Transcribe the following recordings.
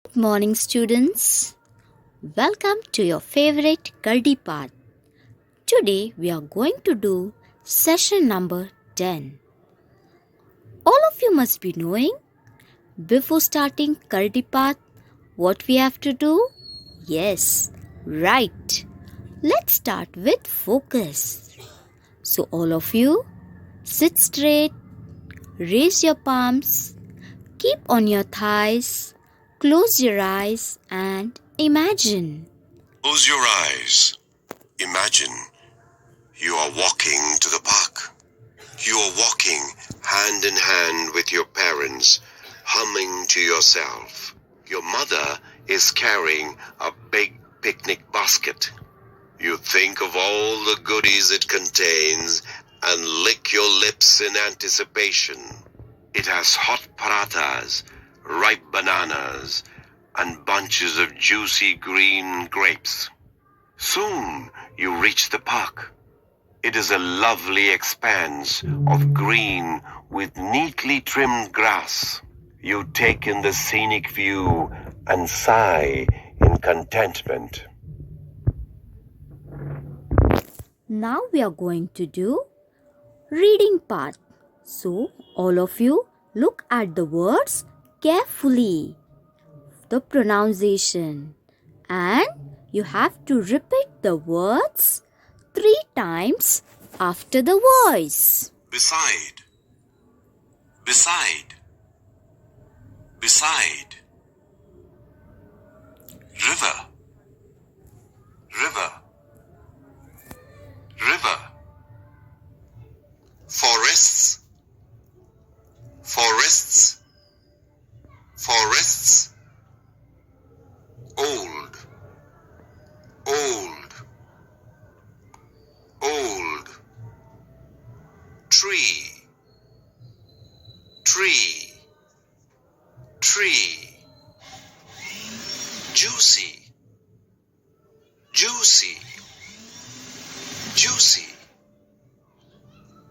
Good morning, students. Welcome to your favorite Gardi Path. Today we are going to do session number 10. All of you must be knowing before starting Gardi Path what we have to do. Yes, right. Let's start with focus. So, all of you sit straight, raise your palms, keep on your thighs, close your eyes, and imagine. Close your eyes. Imagine you are walking to the park. You are walking hand in hand with your parents, humming to yourself. Your mother is carrying a big picnic basket. You think of all the goodies it contains and lick your lips in anticipation. It has hot parathas, ripe bananas, and bunches of juicy green grapes. Soon you reach the park. It is a lovely expanse of green with neatly trimmed grass. You take in the scenic view and sigh in contentment. Now we are going to do reading part. So all of you look at the words carefully, the pronunciation, and you have to repeat the words 3 times after the voice. Beside, beside, beside. River, river, river. Forests, forests, forests. Old, old, old. Tree, tree, tree. Juicy, juicy, juicy.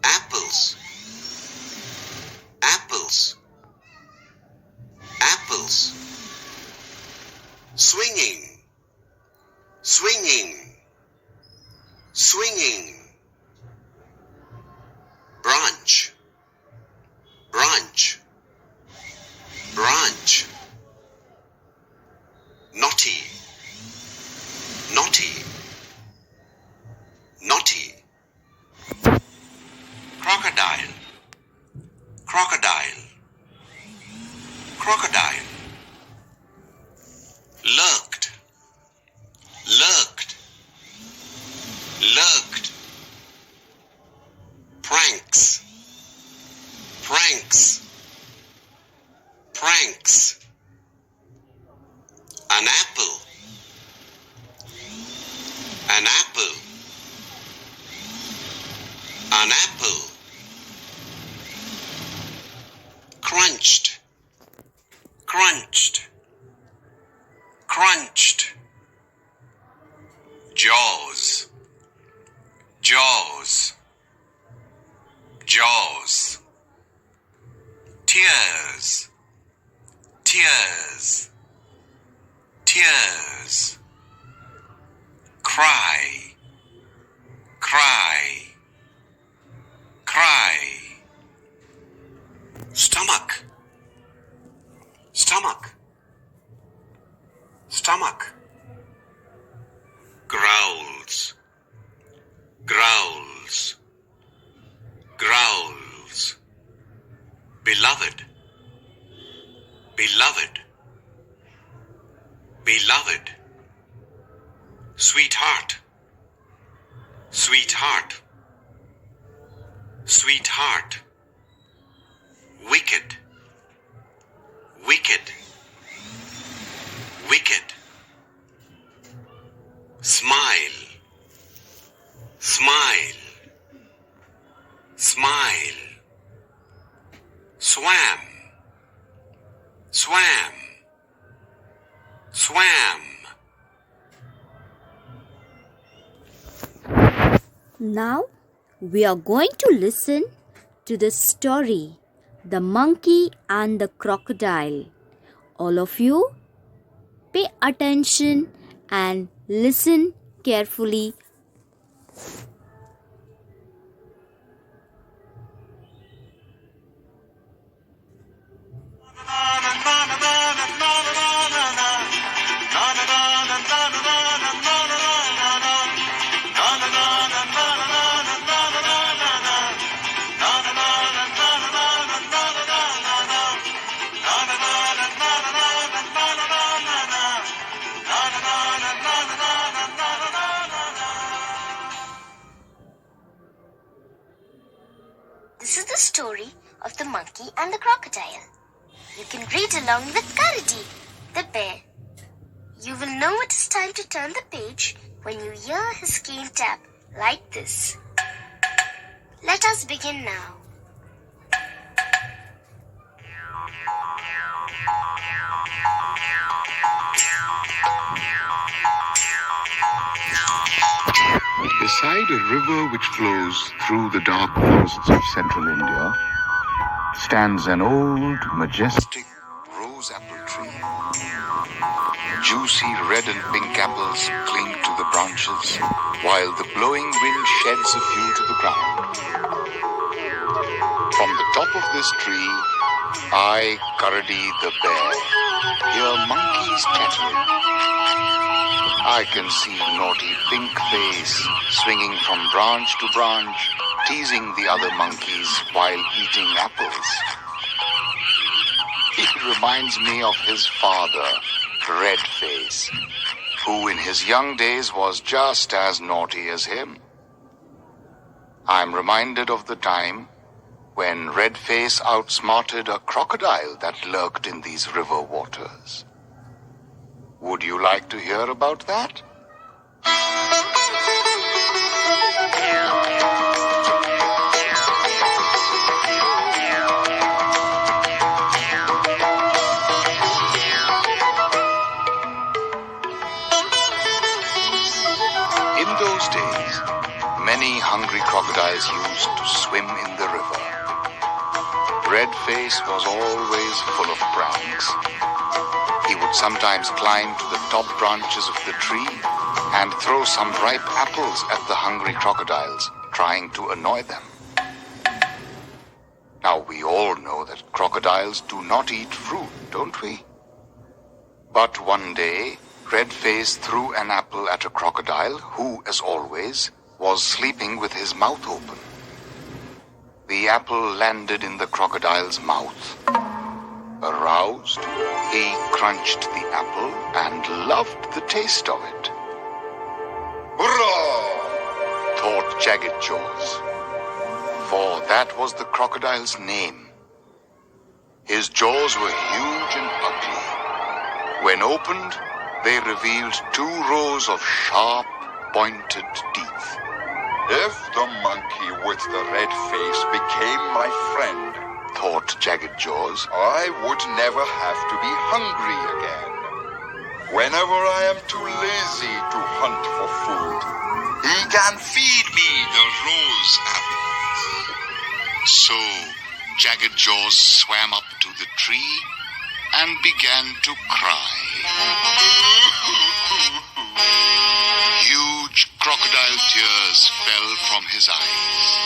Apples, apples, apples. Swinging, swinging, swinging. Branch, branch, branch. Naughty, naughty, naughty. Crocodile, crocodile, crocodile. Lurked, lurked, lurked. Pranks, pranks, pranks. An apple, an apple, an apple. Crunched, crunched, crunched. Jaws, jaws, jaws. Tears, tears, tears. Cry, cry, cry. Stomach, stomach, stomach. Growls, growls, growls. Beloved, beloved, beloved. Sweetheart, sweetheart, sweetheart. Wicked, wicked, wicked. Smile, smile, smile. Swam, swam, swam. Now we are going to listen to the story The Monkey and the Crocodile. All of you Pay attention and listen carefully. This is the story of the monkey and the crocodile. You can read along with Karadi, the bear. You will know it is time to turn the page when you hear his cane tap like this. Let us begin now. Beside a river which flows through the dark forests of central India stands an old, majestic rose apple tree. Juicy red and pink apples cling to the branches, while the blowing wind sheds a few to the ground. From the top of this tree, I, Karadi the bear, hear monkeys chattering. I can see naughty Pink Face swinging from branch to branch, teasing the other monkeys while eating apples. He reminds me of his father, Red Face, who in his young days was just as naughty as him. I'm reminded of the time when Red Face outsmarted a crocodile that lurked in these river waters. Would you like to hear about that? In those days, many hungry crocodiles used to swim in the river. Red Face was always full of pranks. He would sometimes climb to the top branches of the tree and throw some ripe apples at the hungry crocodiles, trying to annoy them. Now, we all know that crocodiles do not eat fruit, don't we? But one day, Red Face threw an apple at a crocodile who, as always, was sleeping with his mouth open. The apple landed in the crocodile's mouth. Aroused, he crunched the apple and loved the taste of it. Hurrah! Thought Jagged Jaws, for that was the crocodile's name. His jaws were huge and ugly. When opened, they revealed 2 rows of sharp, pointed teeth. If the monkey with the red face became my friend, thought Jagged Jaws, I would never have to be hungry again. Whenever I am too lazy to hunt for food, he can feed me the rose apples. So Jagged Jaws swam up to the tree and began to cry. Huge crocodile tears fell from his eyes.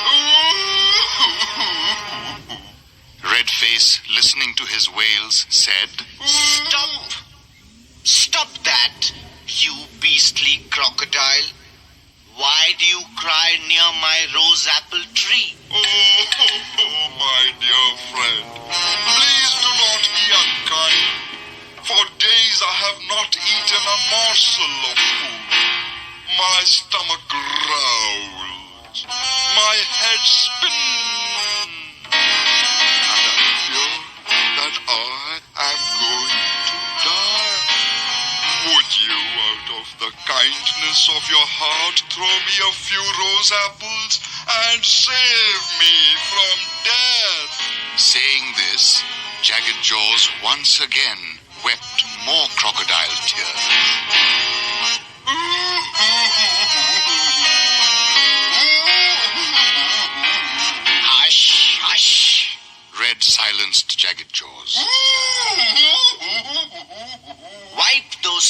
Red Face, listening to his wails, said, Stop! Stop that, you beastly crocodile! Why do you cry near my rose apple tree? Oh, my dear friend, please do not be unkind. For days I have not eaten a morsel of food. My stomach growls. My head spins. And I feel that I am going to die. Would you, out of the kindness of your heart, throw me a few rose apples and save me from death? Saying this, Jagged Jaws once again wept more crocodile tears. Hush, hush! Red silenced Jagged Jaws. Wipe those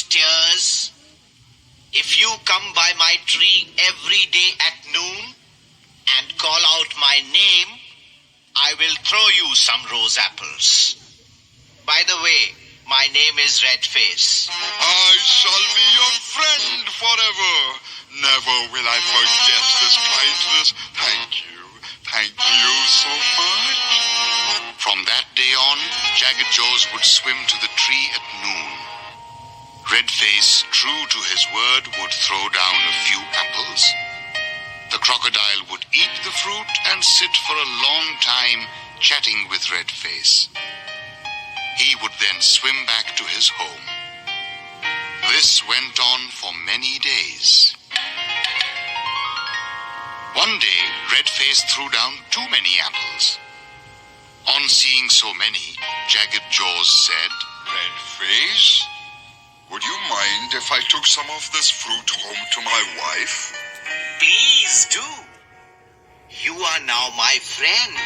by my tree every day at noon and call out my name, I will throw you some rose apples. By the way, my name is Redface. I shall be your friend forever. Never will I forget this kindness. Thank you so much. From that day on, Jagged Jaws would swim to the tree at noon. Redface, true to his word, would throw down a few apples. The crocodile would eat the fruit and sit for a long time chatting with Redface. He would then swim back to his home. This went on for many days. One day, Redface threw down too many apples. On seeing so many, Jagged Jaws said, Redface, would you mind if I took some of this fruit home to my wife? Please do. You are now my friend,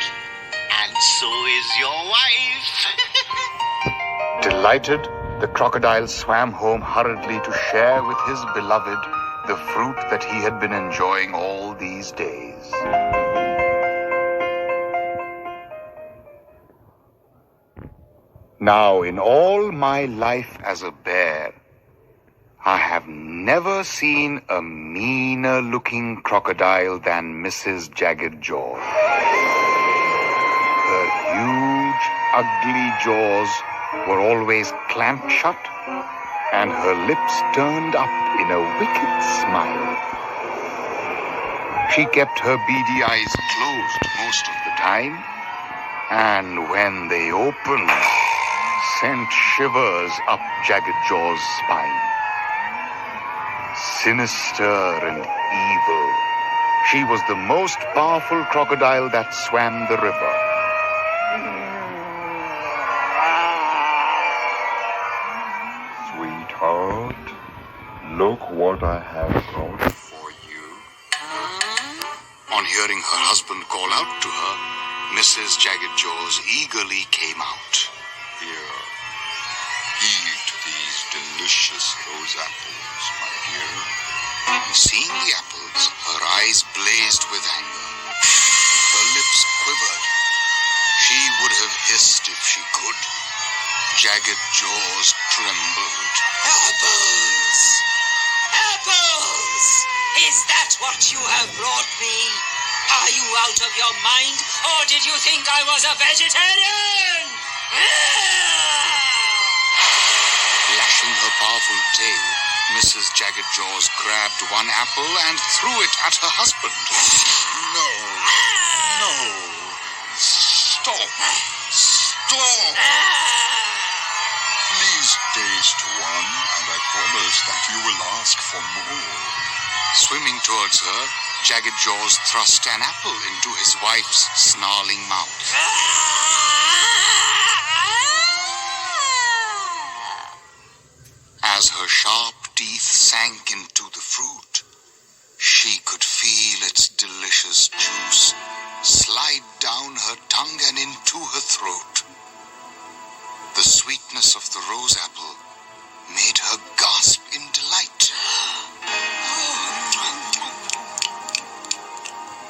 and so is your wife. Delighted, the crocodile swam home hurriedly to share with his beloved the fruit that he had been enjoying all these days. Now, in all my life as a bear, I have never seen a meaner looking crocodile than Mrs. Jagged Jaws. Her huge, ugly jaws were always clamped shut, and her lips turned up in a wicked smile. She kept her beady eyes closed most of the time, and when they opened, sent shivers up Jagged Jaw's spine. Sinister and evil, she was the most powerful crocodile that swam the river. Sweetheart, look what I have brought for you. On hearing her husband call out to her, Mrs. Jagged Jaws eagerly came out. Here, eat these delicious rose apples, my dear. Seeing the apples, her eyes blazed with anger. Her lips quivered. She would have hissed if she could. Jagged Jaws trembled. Apples! Apples! Is that what you have brought me? Are you out of your mind, or did you think I was a vegetarian? Lashing her powerful tail, Mrs. Jagged Jaws grabbed one apple and threw it at her husband. No. Stop. Please taste one, and I promise that you will ask for more. Swimming towards her, Jagged Jaws thrust an apple into his wife's snarling mouth. As her sharp teeth sank into the fruit, she could feel its delicious juice slide down her tongue and into her throat. The sweetness of the rose apple made her gasp in delight.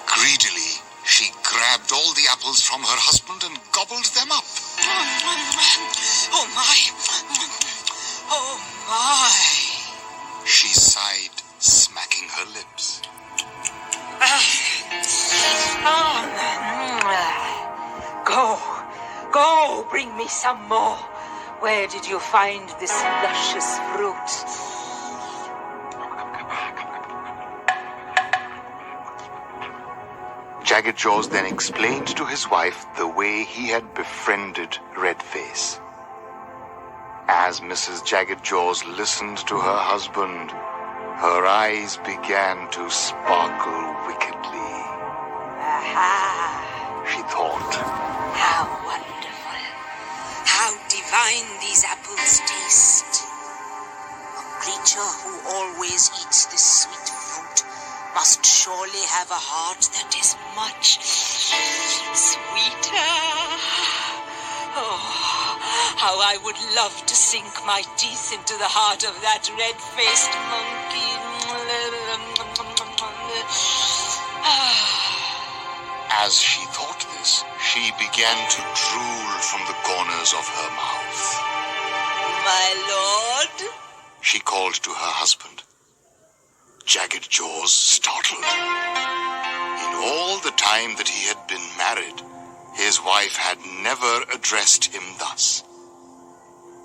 Greedily, she grabbed all the apples from her husband and gobbled them up. Oh my! Oh my! She sighed, smacking her lips. Go, bring me some more. Where did you find this luscious fruit? Jagged Jaws then explained to his wife the way he had befriended Redface. As Mrs. Jagged Jaws listened to her husband, her eyes began to sparkle wickedly. Aha! She thought. How wonderful. How divine these apples taste. A creature who always eats this sweet fruit must surely have a heart that is much sweeter. Oh, how I would love to sink my teeth into the heart of that red-faced monkey. As she thought this, she began to drool from the corners of her mouth. My lord? She called to her husband. Jagged Jaws startled. In all the time that he had been married, his wife had never addressed him thus.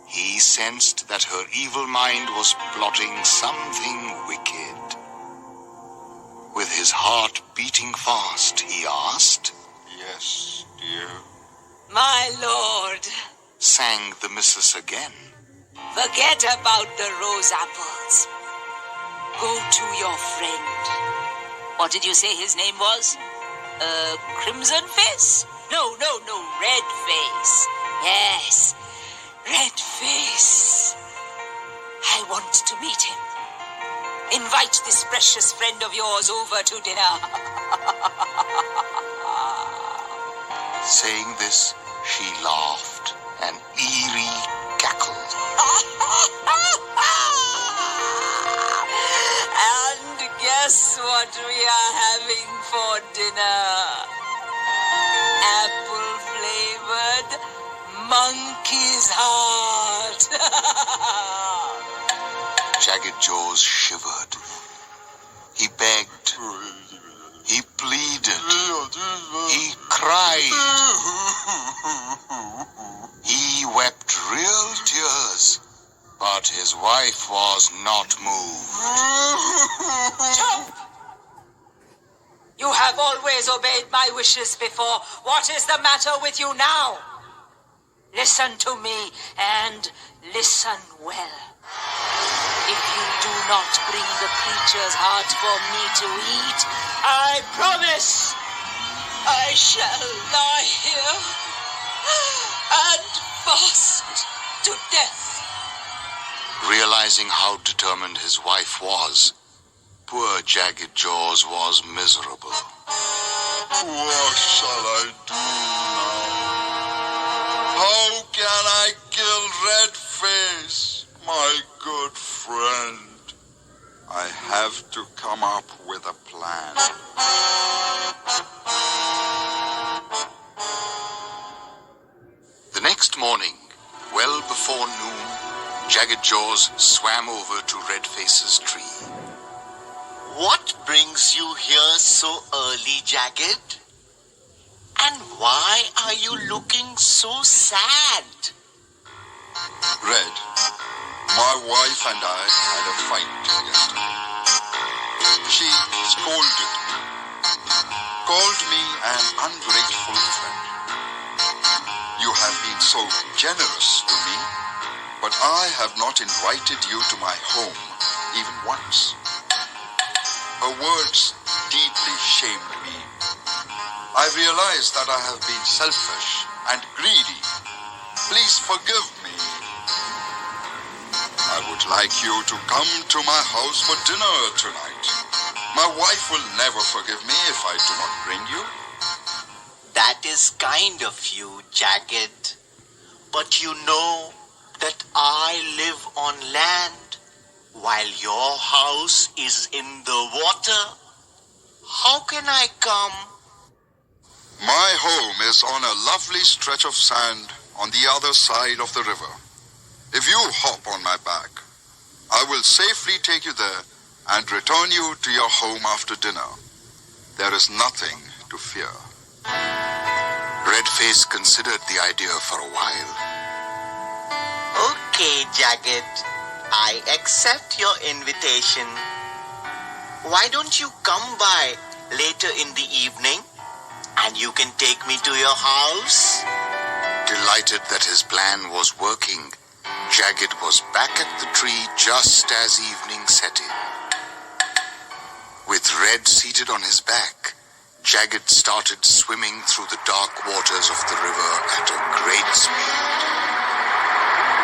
He sensed that her evil mind was plotting something wicked. With his heart beating fast, he asked, Yes, dear. My lord, sang the missus again. forget about the rose apples. Go to your friend. What did you say his name was? Crimson Face? No, Red Face. Yes, Red Face. I want to meet him. Invite this precious friend of yours over to dinner. Saying this, she laughed, an eerie cackle. And guess what we are having for dinner? Apple-flavored monkey's heart. Jagged Jaws shivered. He begged. He pleaded. He cried. He wept real tears. But his wife was not moved. Stop! You have always obeyed my wishes before. What is the matter with you now? Listen to me and listen well. If you do not bring the creature's heart for me to eat, I promise I shall lie here and fast to death. Realizing how determined his wife was, poor Jagged Jaws was miserable. What shall I do now? How can I kill Red Face, my good friend? I have to come up with a plan. The next morning, well before noon, Jagged Jaws swam over to Red Face's tree. What brings you here so early, Jagged? And why are you looking so sad? Red, my wife and I had a fight yesterday. She scolded me, called me an ungrateful friend. You have been so generous to me, but I have not invited you to my home even once. Her words deeply shamed me. I realize that I have been selfish and greedy. Please forgive me. I would like you to come to my house for dinner tonight. My wife will never forgive me if I do not bring you. That is kind of you, Jagged. But you know that I live on land while your house is in the water. How can I come? My home is on a lovely stretch of sand on the other side of the river. If you hop on my back, I will safely take you there and return you to your home after dinner. There is nothing to fear. Redface considered the idea for a while. Okay, Jagged. I accept your invitation. Why don't you come by later in the evening and you can take me to your house? Delighted that his plan was working, Jagged was back at the tree just as evening set in. With Red seated on his back, Jagged started swimming through the dark waters of the river at a great speed.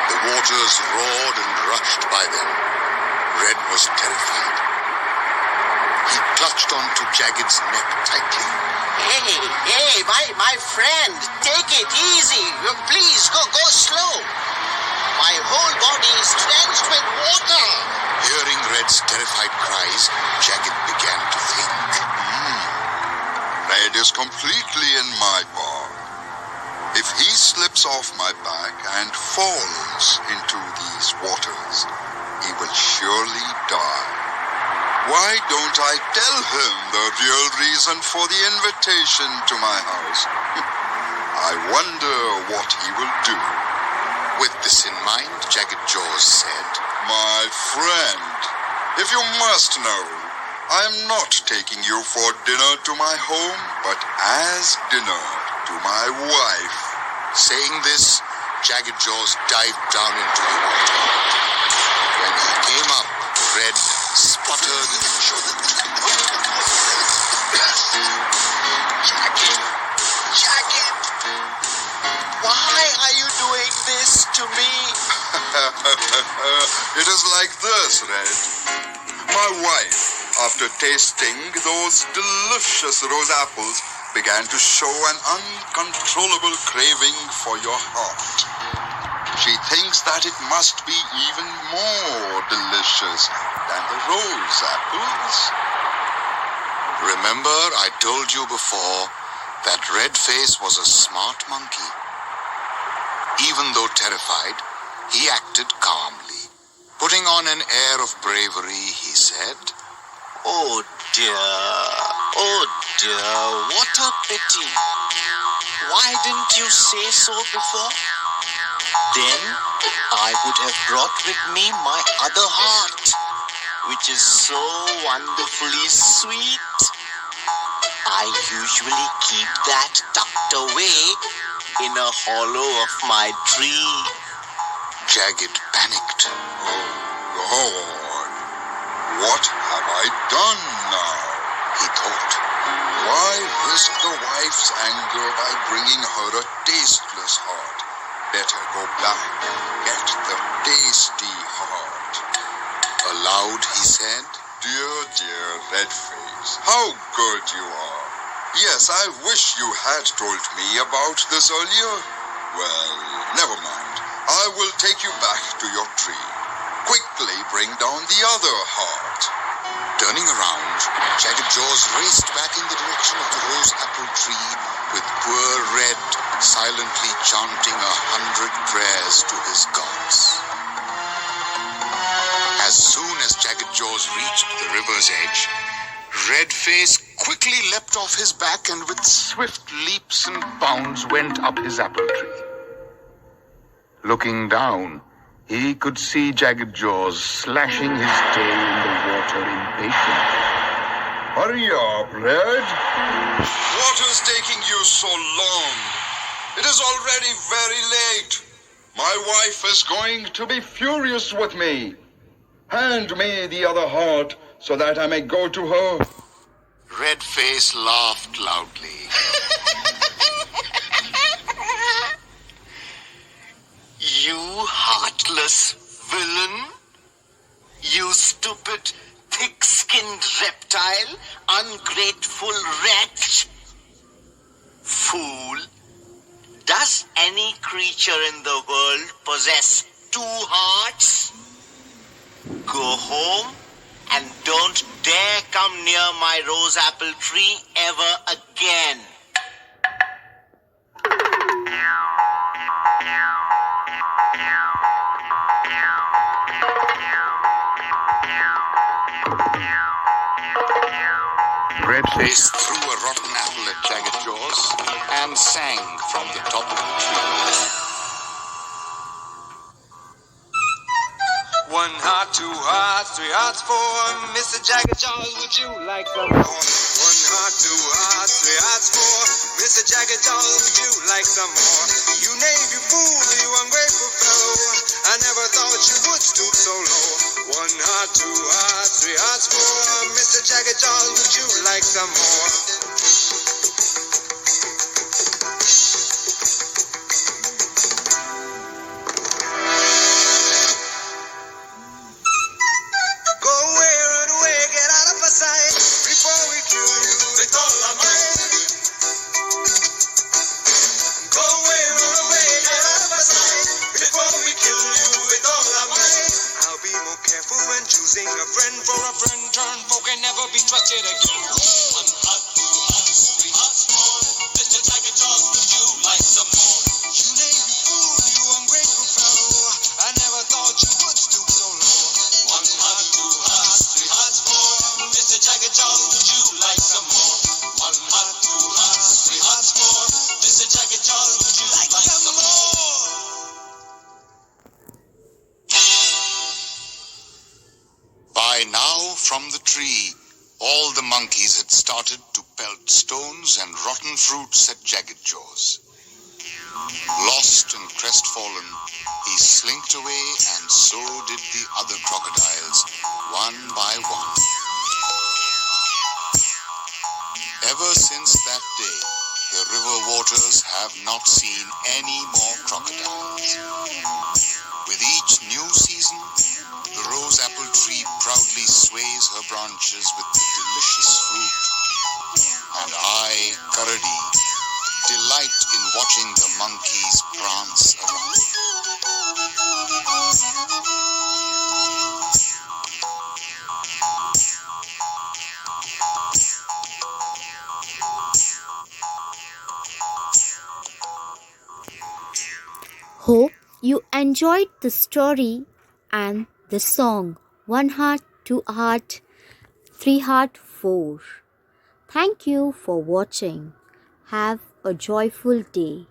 The waters roared and rushed by them. Red was terrified. He clutched onto Jagged's neck tightly. Hey, my friend, take it easy. Please, go slow. My whole body is drenched with water. Hearing Red's terrified cries, Jagged began to think. Red is completely in my power. If he slips off my back and falls into these waters, he will surely die. Why don't I tell him the real reason for the invitation to my house? I wonder what he will do. With this in mind, Jagged Jaws said, My friend, if you must know, I am not taking you for dinner to my home, but as dinner to my wife. Saying this, Jagged Jaws dived down into the water. When he came up, Red sputtered and choked. Jagged! Why are you doing this to me? It is like this, Red. My wife, after tasting those delicious rose apples, began to show an uncontrollable craving for your heart. She thinks that it must be even more delicious than the rose apples. Remember, I told you before that Redface was a smart monkey. Even though terrified, he acted calmly. Putting on an air of bravery, he said, Oh dear, what a pity. Why didn't you say so before? Then I would have brought with me my other heart, which is so wonderfully sweet. I usually keep that tucked away in a hollow of my tree. Jagged panicked. Oh, God. What have I done now? He thought. Why risk the wife's anger by bringing her a tasteless heart? Better go back, get the tasty heart. Aloud, he said, Dear Redface, how good you are. Yes, I wish you had told me about this earlier. Well, never mind. I will take you back to your tree. Quickly bring down the other heart. Turning around, Jagged Jaws raced back in the direction of the rose apple tree, with poor Red silently chanting 100 prayers to his gods. As soon as Jagged Jaws reached the river's edge, Redface quickly leapt off his back and with swift leaps and bounds went up his apple tree. Looking down, he could see Jagged Jaws slashing his tail in the water impatiently. Hurry up, Red. What is taking you so long? It is already very late. My wife is going to be furious with me. Hand me the other heart so that I may go to her. Redface laughed loudly. You heartless villain! You stupid, thick-skinned reptile, ungrateful wretch! Fool! Does any creature in the world possess 2 hearts? Go home and don't dare come near my rose apple tree ever again. Redface threw a rotten apple at Jagged Jaws and sang from the top of the tree. 1 heart, 2 hearts, 3 hearts for Mr. Jagged Jaws. Would you like some more? 1 heart, 2 hearts, 3 hearts for Mr. Jagged Jaws. Would you like some more? You knave, you fool, you ungrateful fellow. I never thought you would stoop so low. 1 heart, 2 hearts, 3 hearts for Mr. Jagged Jaws. Would you like some more? Trusted again. 1 heart, 2 hearts, 3 hearts. now from the tree all the monkeys had started to pelt stones and rotten fruits at Jagged Jaws. Lost and crestfallen, he slinked away, and so did the other crocodiles, one by one. Ever since that day, the river waters have not seen any more crocodiles. With each new season, the rose apple tree proudly sways her branches with the delicious fruit, and I, Karadi, delight in watching the monkeys prance around. Hope you enjoyed the story and the song One Heart, Two Heart, Three Heart, Four. Thank you for watching. Have a joyful day.